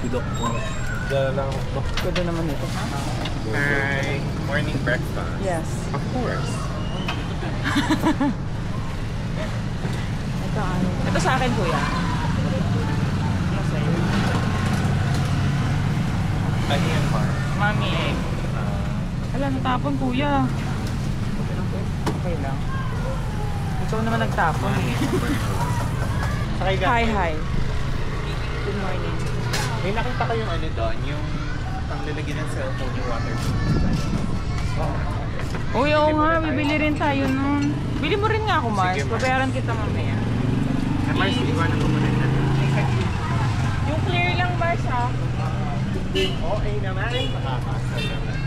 Dok po. Dala lang ako. Pwede naman ito. Hi. Morning breakfast. Yes. Of course. Ito ano. Ito sa akin, kuya. Ano sa'yo? Ano yan, Mar? Mami egg. Hala, natapon, kuya. Okay lang. Ikaw naman nagtapon. Hi, hi. Good morning. May nakita ko yung ano doon, yung panglalagyan ng cellphone yung water. Uy, oo nga. Bibili rin tayo nun. Bili mo rin nga ako, Mars. Sige, Mars. Babayaran kita mamaya. Mars, iwanan ko muna na. Yung clear lang, Mars, ha? Okay naman. Makakasal naman.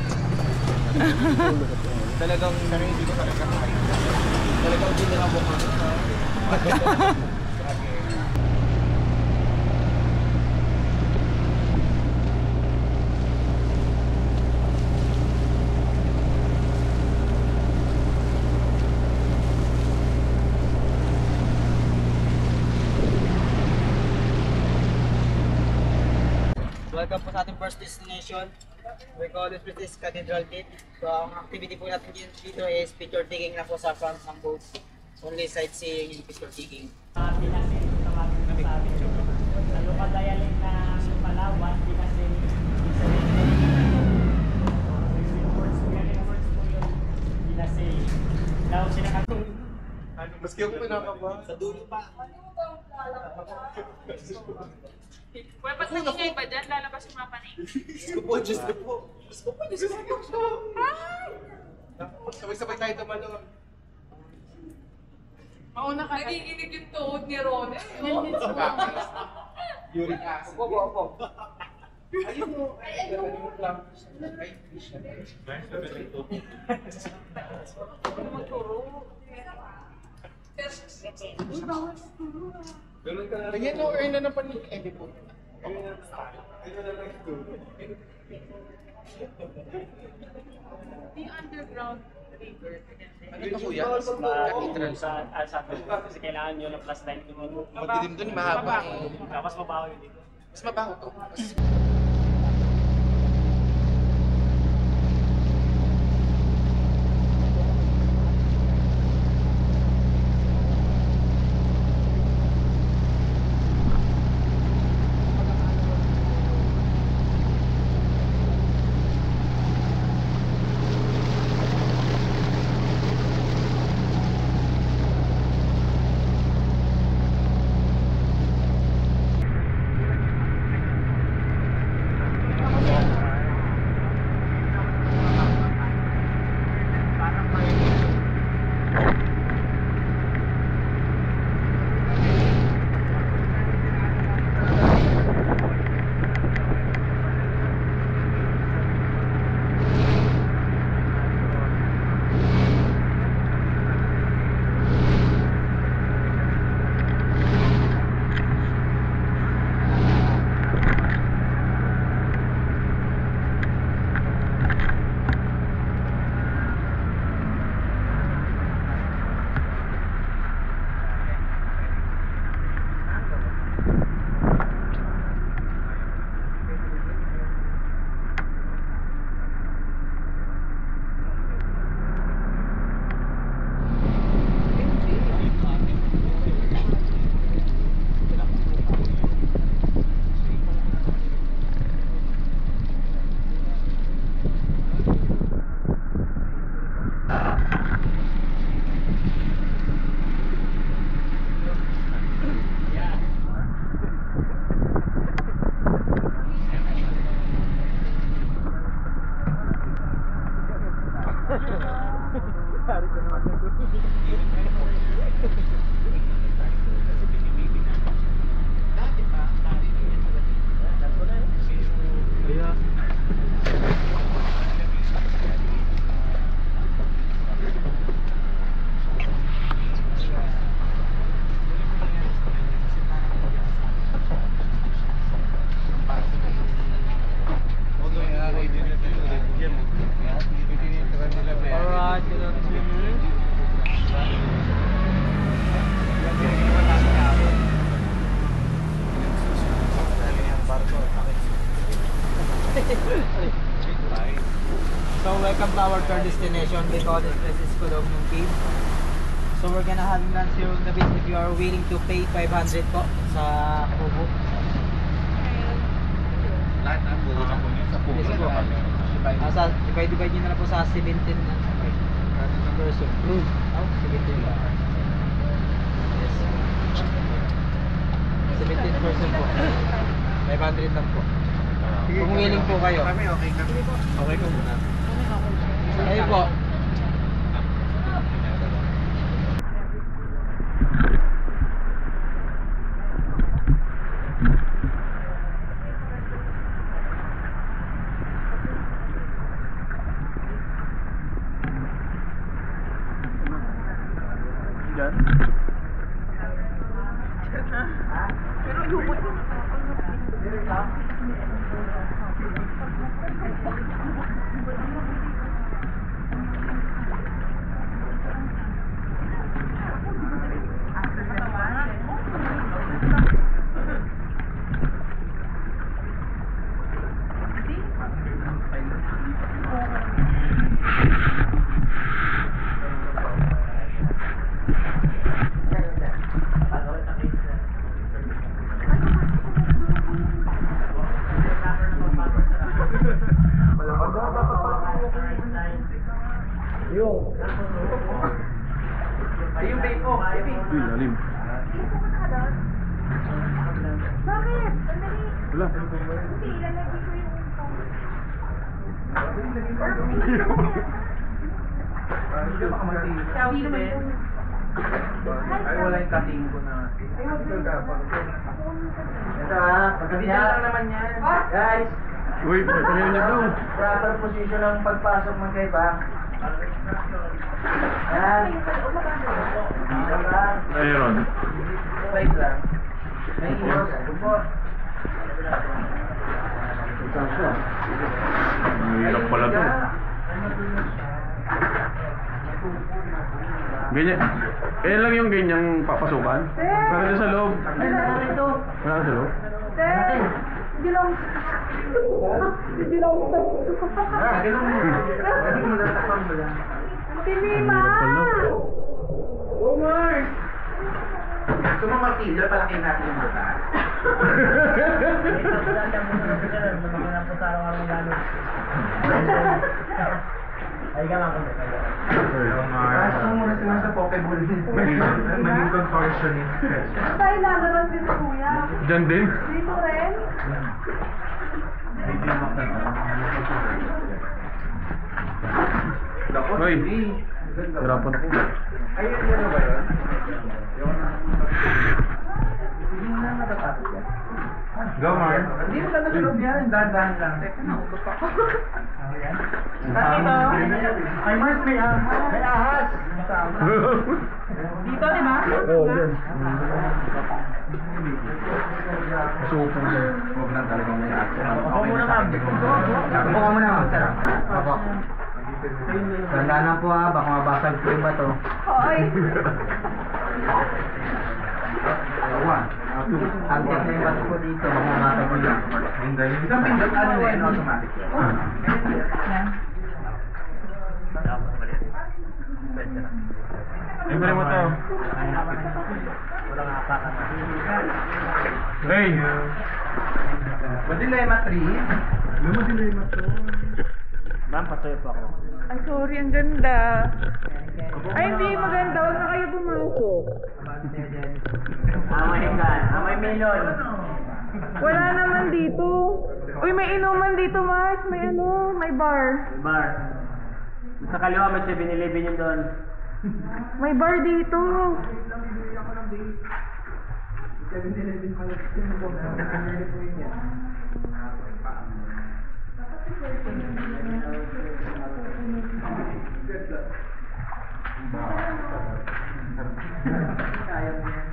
Talagang hindi ko talaga kaya. Talagang ginira mo kami sa... Welcome po sa ating first destination. We call this place Cathedral Gate. So ang activity po natin dito is picture taking na po sa front ng boat. Only sightseeing yung picture taking. Pinasin ito tawagin ko sa amin. Sa Lupadayaling na Palawan, pinasin words po yan, words po yun. Pinasin. Daw sinakatulog. Maski ako pinakaba. Sa dulo pa. Kuya, ba't naging nga iba dyan? Lalabas yung mga panig. Diyos ko po. Sabay-sabay tayo tumalon. Mauna ka. Nagiginig yung tuhod ni Ronel. Uric acid. Opo. Ayun mo. Ayun mo lang. Ay, fish. Ganun ka na. Ayan o, earn na ng panig. Eh, di po. Yung underground river. Ano ito kuya? Cathedral. Sa kasi kailangan nyo ng plus light. Madilim dun, mahaba. Mas mabaho yun dito. Mas mabaho to. Alright, So welcome to our third destination. We call this place is Colombian Cave. So we're gonna have lunch here on the beach if you are willing to pay 500 po sa Kubo. Lahat na po. Sa po. Yes po. Divide nyo na lang po sa 17 na person. Oh, 17 lang. Yes. 17 person po. 500 lang po. Kung willing po kayo. Kami okay kami. Okay ko muna. Ayun po. Ayun, babe po. Uy, lalim. Bakit? Sandali. Wala. Hindi, ilalagay ko yung Sabi naman po. Ay, wala yung cutting ko na. Ito pagkabigyan lang naman yan. Guys, Uy, pagkakalihan niya daw. proper position ang pagpasok mo kay ba? Yan. Dito lang. Ayun. Slide lang. May iwas. Bubot. Mahirap pala to. Ganyan. Ganyan lang yung ganyang papasukan. Pero dyan sa loob. Wala ka sa loob? Hindi lang. Hindi lang. Pinima! Oh my! Gusto mo Matilda, palakin natin yung mata. Ay ka lang kung Kaso muna sila sa Pokeball. Maging contortionist. Tayo lalabas din kuya. Diyan din. Dito rin. Uy, hirapan ako. Ayun, ano ba yun? Go, Mars. Hindi mo lang sa loob yan. Dahan-dahan lang. Teka na, utot ako. Ay, Mars, may ahas. Dito, di ba? Oo, yan. Supo dyan. Huwag lang talagang may aso. Ako muna, ma'am. Ako ka muna, ma'am. Sarap. Ako. Tandaan lang po ha, baka mabasag po yung bato. Hoy. Hanggang na yung bato po dito, baka mabasag po yun. Isang pindot, ano na yun, automatic. Ay, balik mo to. Walang apakan. Hey! Madilema 3. Madilema to. Ma'am, patuloy po ako. Ay, sorry, ang ganda. Ay, hindi maganda. Huwag na kayo pumasok. Amay ka. Amay melon. Wala naman dito. Uy, may inuman dito, Mars. May ano, may bar. Bar. Sa kaliwa may 7-Eleven yun doon. May bar dito.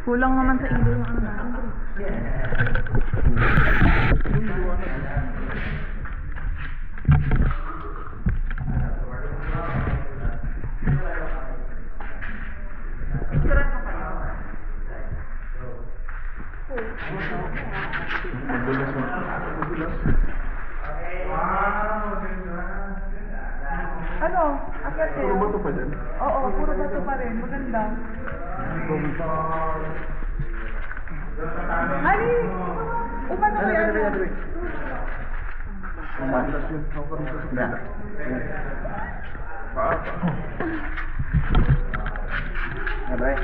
Kulang naman sa ilo yung ano natin. Magulas mo. Ano? Akyat kayo? Puro bato pa dyan. Oo, puro bato pa rin. Maganda. Ali! Umano ko yan. Matas yun. Ako pa rin sa sakila. Paa. Aray.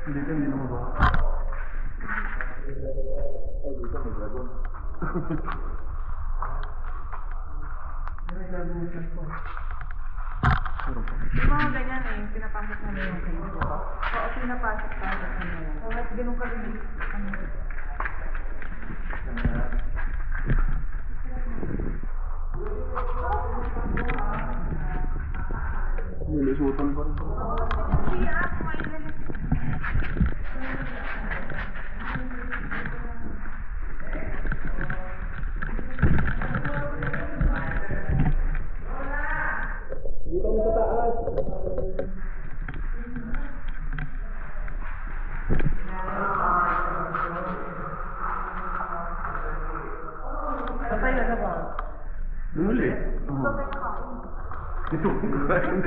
Hindi naman ba? Ay, dito may dragon. Yung mga ganyan eh, pinapasok na yung ganyan. Oo, pinapasok-pasok na yun. So, at ganun ka rin. Nilusutan pa rin. Patay na ba? Muli. Ito kung kain.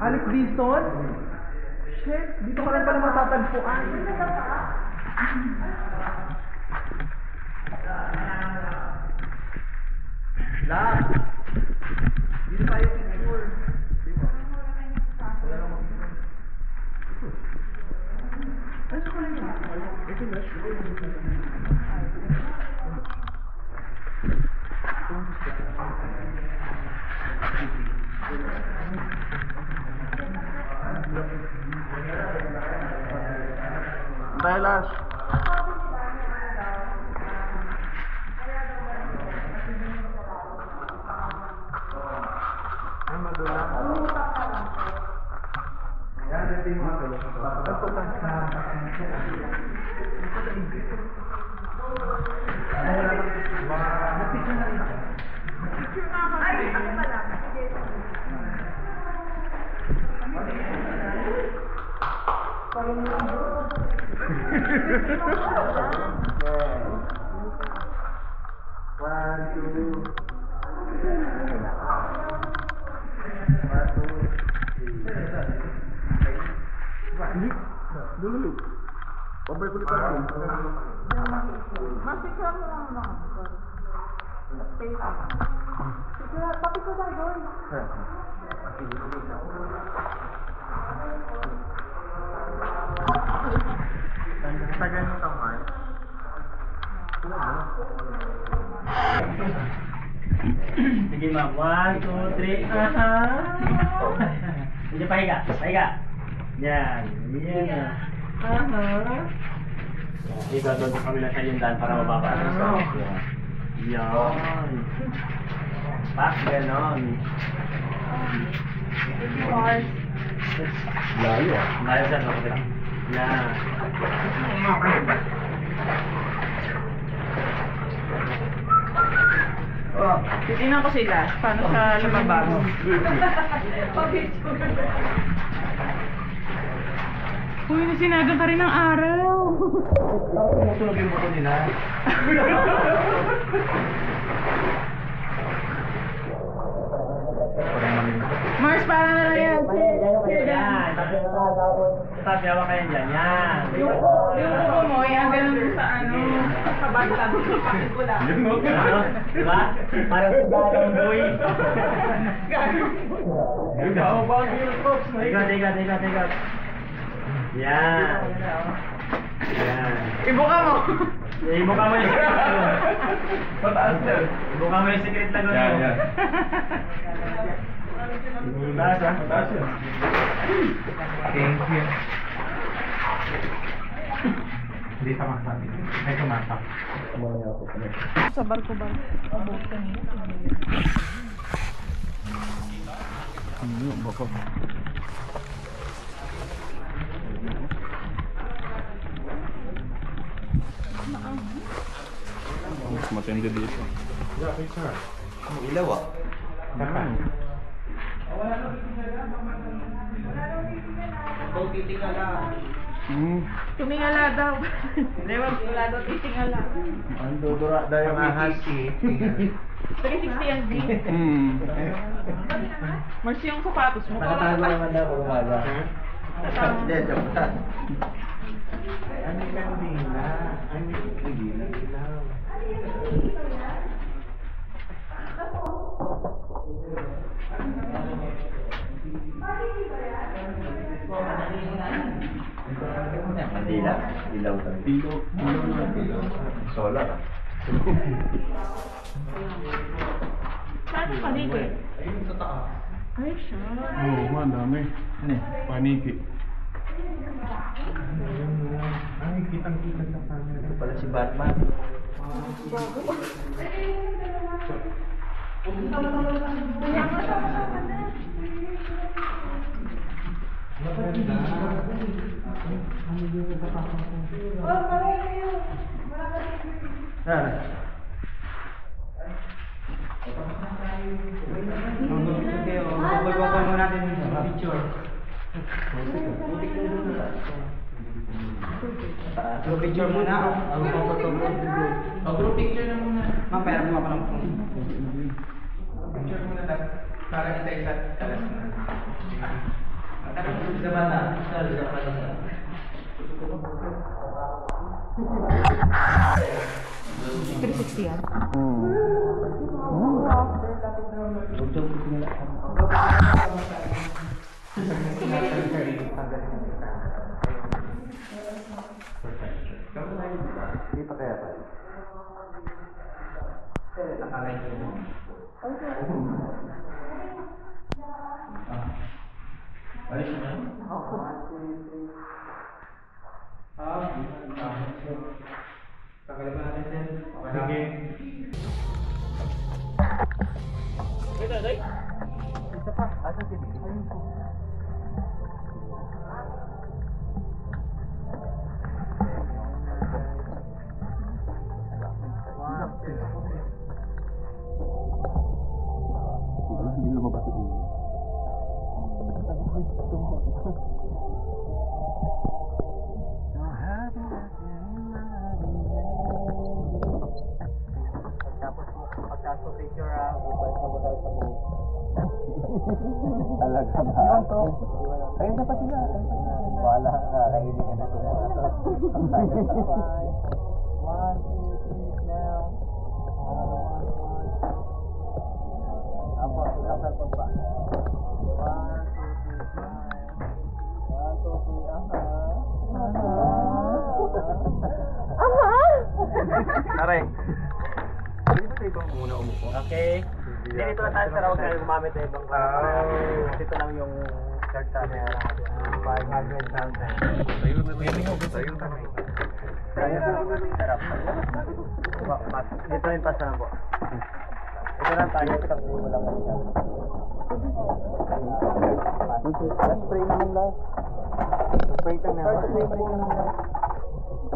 Alex Dizon? Shit, dito ka lang pala matatagpuan. Lab! Dito tayo picture. Tayo Dulu. Pabay kulit ako. Mas-picture mo lang naman. Picture, papicture tayo doon. Tagal mo tamay. Sige ma'am, 1, 2, 3, Hindi, pahiga, pahiga. Yan, yan. Ikaw doon sa kamila sa yung daan para mababa. Yan. Pak, ganon. Layo ah. Layo sir, kapatid. Yan. Titignan ko sila. Paano siya lumabas? Uy, nasinagan ka rin ng araw. Tumutunog yung buto nila. Mars, parang na lang yan. Yan. Tapos yawa kayo dyan. Yan. Yung kuko mo, yan ganun sa ano. Sa bata. Ano? Diba? Parang sa bagong boy. Ikaw ba ang Philprops na Tiga. Yan. Yan. Ibuka mo. Ibuka mo yung secret lagoon. Pataas na. Ibuka mo yung secret lagoon. Yan. Taas ah. Pataas yan. Thank you. Hindi tamasak. Ay tumasak. Sa barko. Bako. Mas matindi dito. Yeah, picture. Ang ilaw ah. Tumingala daw. Hindi, wala daw titingala. Ang dudura daw yung ahas. 360 yan, G. Mas yung sapatos mo. Nakatago naman daw pag umaga. Hindi, joke lang. Ano yung kandila? Ano yung kandila? Kandila? Ilaw talaga. Ilaw. Solar ah. Saan yung panigil? Ay, siya. Oo, madami. Paniki. Ay, kitang-kita sa camera. Ito pala si Batman. Pagpapal mo natin yung picture. Group picture muna. Group picture na muna. Ma'am, pera mo ako lang po. Picture muna tapos para isa-isa. Sa banda. Sa banda. 360 yan. Dito kaya pa. Ayos na? Tagalog natin din. Okay. Isa pa. Asan si Big? Ayun po. Hindi lumabas ito. Tapos pagkaso picture, goodbye sa tayo sa buhok. Talaga ba? Ayun na pa sila. Wala ka. Kainin ka na ito. Bye. 1, 2, 3 now. Apo, ilang cellphone pa? 1, 2, 3, 1, 2, 3, Aray. Pwede ba tayo bang muna umupo? Okay. Hindi, dito lang tayo sa rawag kayo gumamit ng ibang dito lang yung charge sa camera. 500,000. Tayo na tayo. Dito rin pa sa po. Ito lang tayo, kitang mo lang kanina. Last spray naman lang. Spray ka na. Spray naman lang.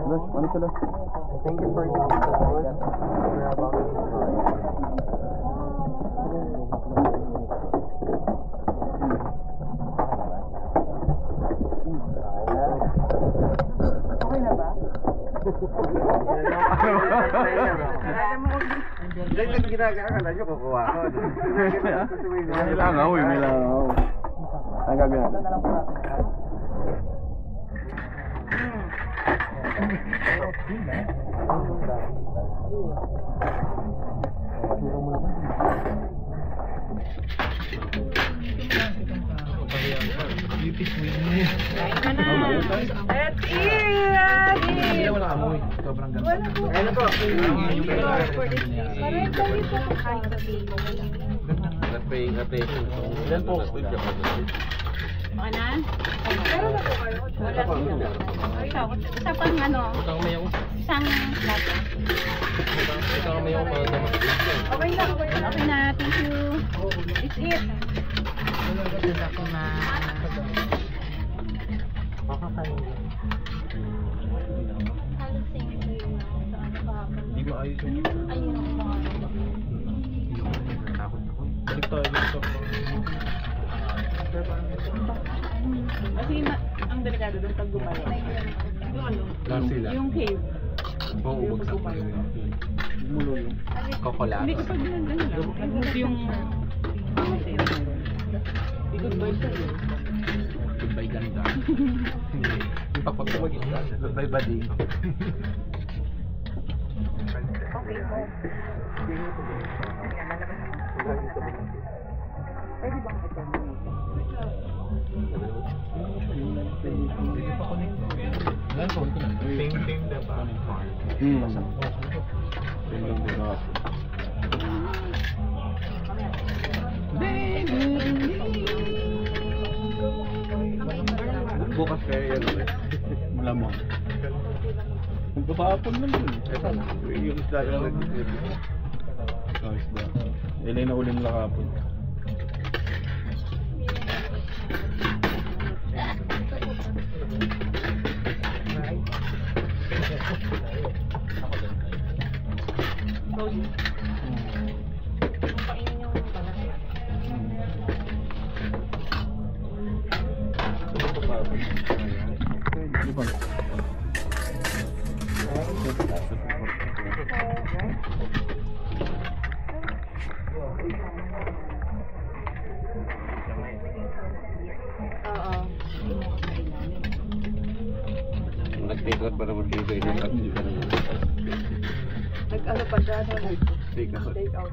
Ano sila? Thank you for your support. We're about to Okay na ba? Alam mo kung Diyan yung ginagawa nyo, kukuha ko. May langaw eh, may langaw. Ang gagawin natin. Wala ka mo eh. Sobrang ganda. Ayun po. Ilan po? Mga na? Wala sila. Isa pang ano? Isang lata. Okay na. Okay na. Thank you. It's it. Ganda ko na. Halos same na yun. Sa ano pa? Di ba ayos yun? Ayun ang mga. Kasi ang delikado doon pag gumalaw. Yung ano? Yung cave. Oo, bagsak na yun. Mulo yung kokola. Hindi kapag ginagano lang. Nag-move yung... Goodbye sa'yo. Goodbye ganda. Yung pagpapagin ka. Goodbye bading. Ping-ping na ba? Bukas kayo yan ulit. Malamang. Kung papapon lang yun. Ito, yung isla yung nag-deliver. Isla. Ilay na uling lakapon. Nag-take out para mag-take out. Nag-ano pa dyan? Take out. Take out.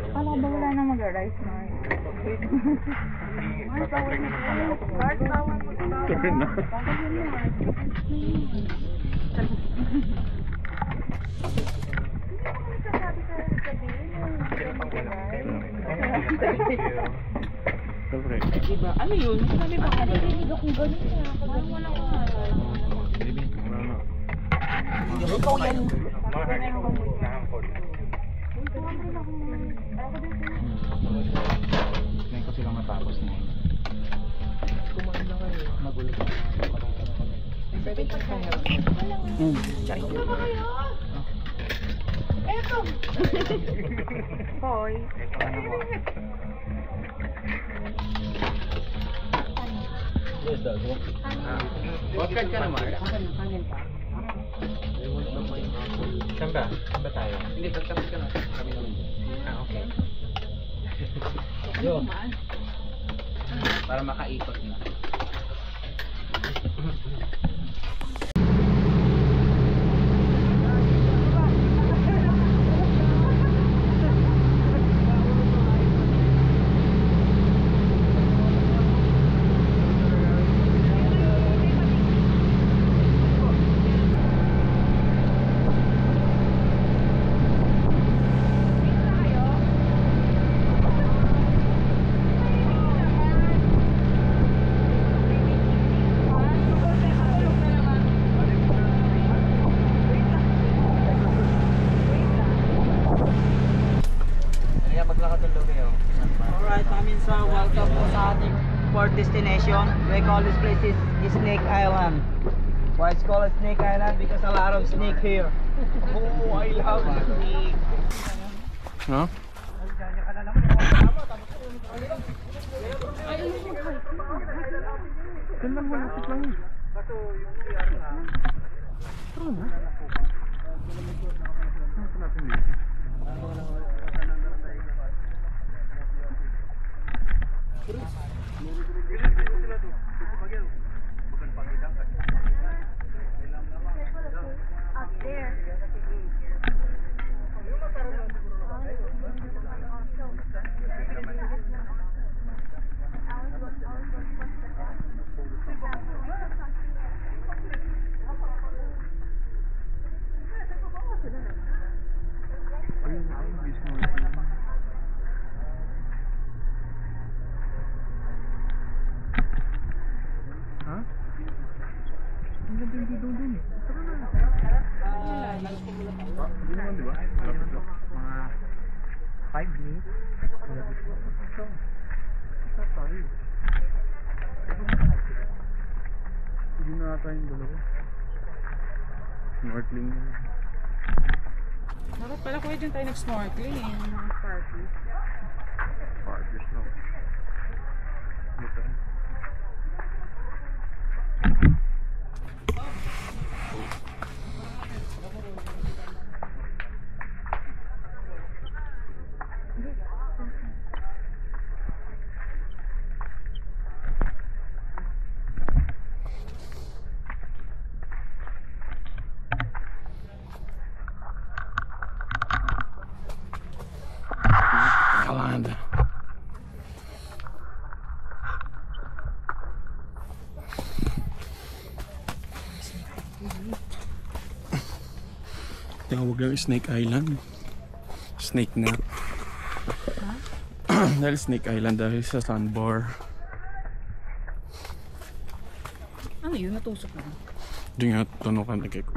Kala ba wala nang mag-arise na? Wait. Mars, tawag mo na. Mars, tawag mo na. Turn na. Siyempre. Diba? Ano yun? Sabi ba? Naliligo kung gano'n na. Parang walang aral. Wala na. Ikaw yan. Ngayon ko silang matapos na yun. Kumain na kayo. Magulo. Pwede pa tayo. Charing na ba kayo? Eto! Hoy. Podcast ka naman. Saan ba? Saan ba tayo? Hindi, pagtapos ka na. Kami naman. Okay. Yo. Para makaikot na. Alright, mamin sa welcome po sa ating fourth destination. We call this place is Snake Island. Why it's called Snake Island? Because a lot of snake here. Oh, I love snake. No? Kailan mo lapit lang yun? Tara na. Saan natin dito? Hindi na ata yung dalawa. Snorkeling. Dapat pala kuya dyan tayo nag-snorkeling eh. Yung mga starfish. Partners lang. Dito. Yolanda. Tawag lang Snake Island. Snake na. Dahil Snake Island dahil sa sandbar. Ano yun? Natusok na. Di nga tunukan na kay ko.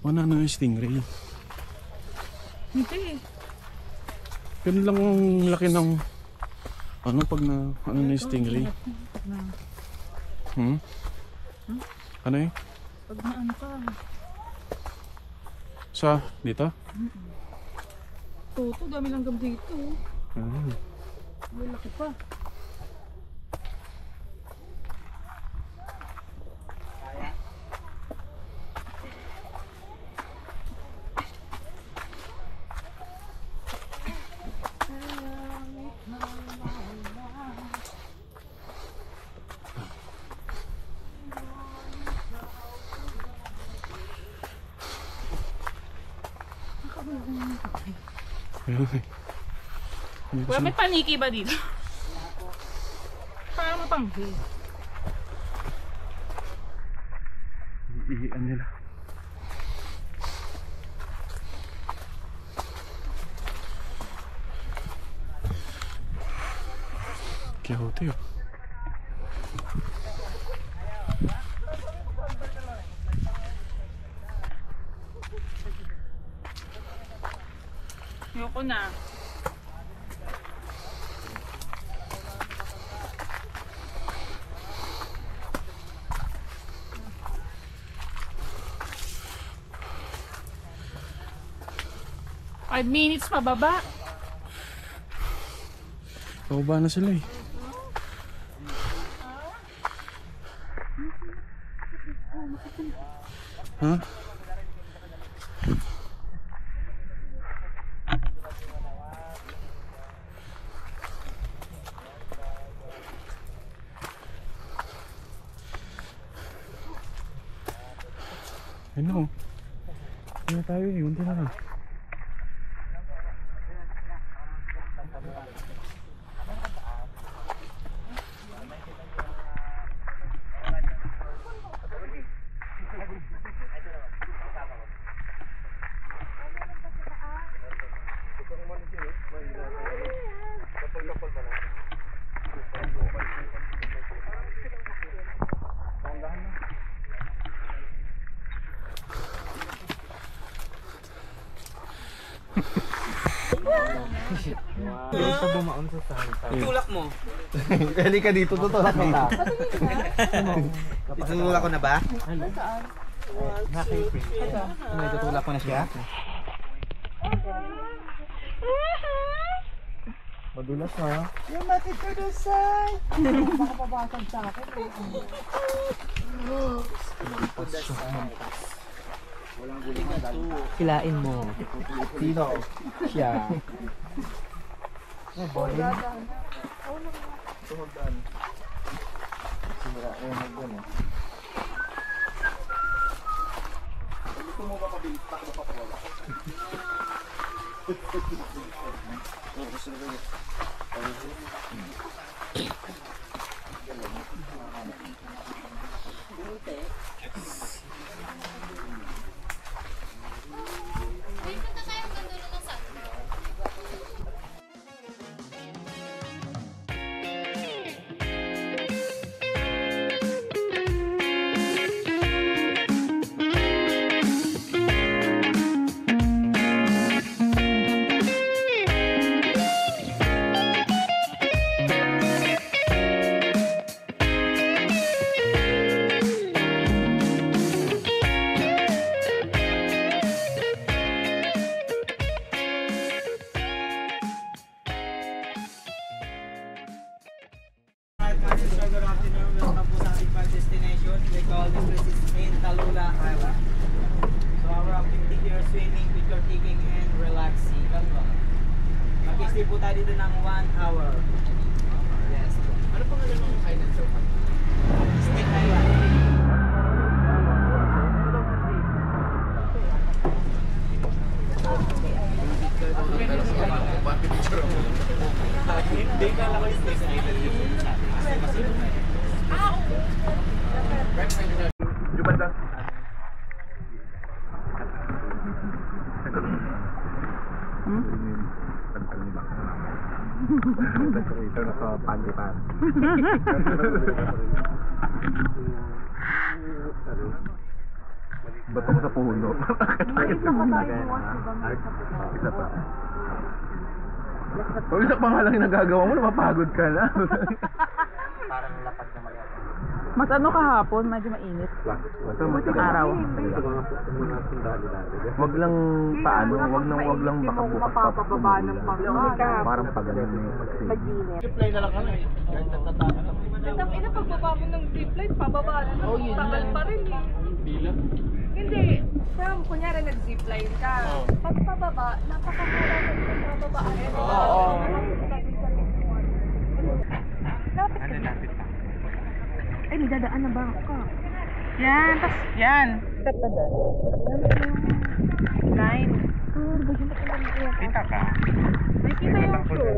Wala na yung stingray. Hindi. Ganun lang ang laki ng ano pag na ano na yung stingray. Ano yun? Pag na ano ka. Sa dito? Toto, dami lang gam dito. May laki pa. Kuya, may paniki ba dito? Parang mapanghi. Iian nila. Kiyote yun. Ayoko na. Five minutes pababa. Pababa na sila eh. Ha? Ano? Ano tayo eh? Unti na lang. Tulak mo. Dali ka dito, tutulak kita. Itutulak ko na ba? May tutulak ko na siya. Madulas na. Yung matitudusay! Makapabasag sa akin. Kilain mo. Sino? Siya. Bowling? Tumagdaan. Simula na yung nagdun eh. dito ng 1 hour. Yes. Ano pa nga yung island sir? Snake Island. Hindi ka lang yung Snake Island yun. Jubanda. Ito na sa pandipan. Bato ko sa puno. Isa pa. Pag isa pa nga lang yung nagagawa mo, napapagod ka na. Parang lapad na mali. Mas ano kahapon, medyo mainit. Araw. Wag lang paano, wag lang baka bukas pa Mapapababa ng pagkakas. parang pagalan na yung Zipline na lang kami. Kahit nagtatapos kami. Ang ina pagbaba mo ng zipline, pababa na. Tagal pa rin eh. Hindi. Sam, kunyari nag-zipline ka. Pag pababa, napakababa ng pababaan. Oo. Lapit ka. Ay, may dadaan na ba ako? Yan, tas yan. Step na dyan. Line. Kita ka. Nakikita yung show.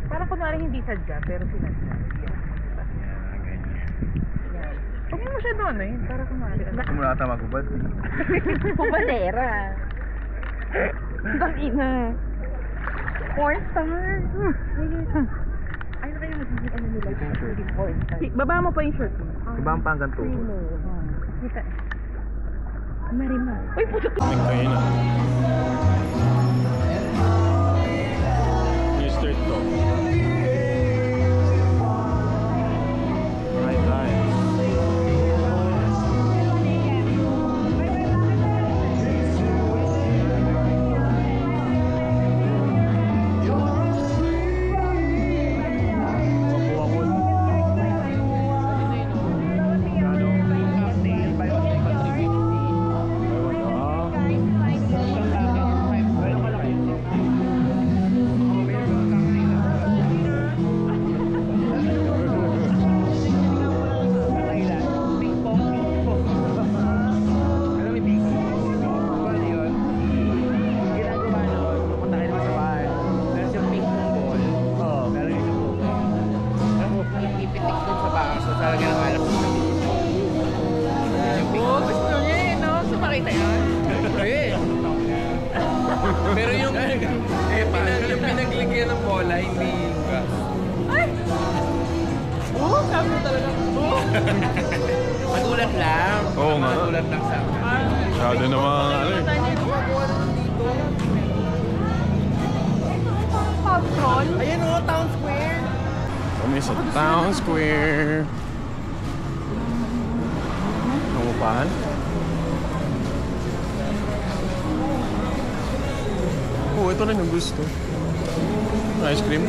Parang kunwari hindi sadya, pero sinadya. Huwag mo siya doon eh. Para kunwari. Kung wala ka magubad. Pumadera. Ang ina. Porn star. Ay, na kayo magiging ano nila. Magiging porn star. Baba mo pa yung shirt mo. Iba ang panggan to. Kita. Marima. Uy, puto. Kayo na. Yung start to. Right. Pero yung pinaglagyan ng bola, hindi gas. Oo, sabi mo talaga. Magulat lang. Oo nga. Magulat lang sa akin. Masyado naman ano eh. Pag-troll. Ayan o, Town Square. Kami sa Town Square. Nangupahan? Oo, ito rin yung gusto. Ice cream.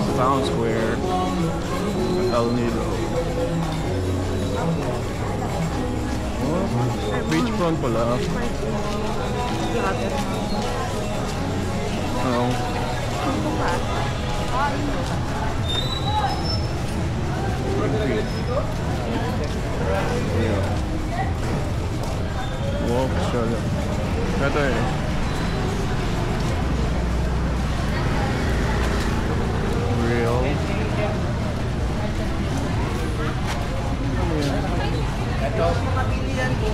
Sa Town Square. El Nido. Oh, beachfront pala. Oo. Yeah. Walk siya lang. Ito eh. Real. Ito, mapilihan ko.